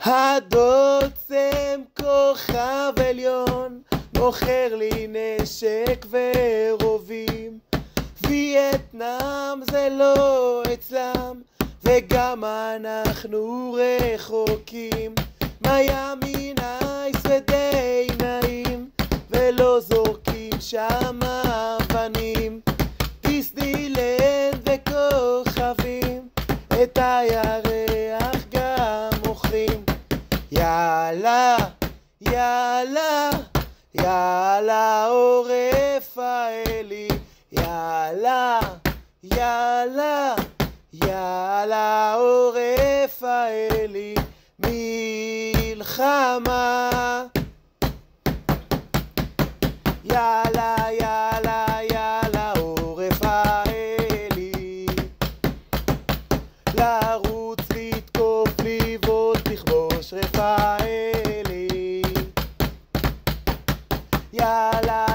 הדוצם כוכב עליון מוכר לי נשק ורובים. וייטנאם זה לא אצלם וגם אנחנו רחוקים. מיאמי נייס ודי נעים ולא זורקים שם אבנים. דיסנילנד וכוכבים את הירח גם מוכרים. יאללה יאללה יאללה עורף האלי, יאללה יאללה יאללה עורף האלי. מלחמה יאללה יאללה יאללה עורף האלי. לרוץ לתקוף לבעוט לכבוש רפאלי. יאללה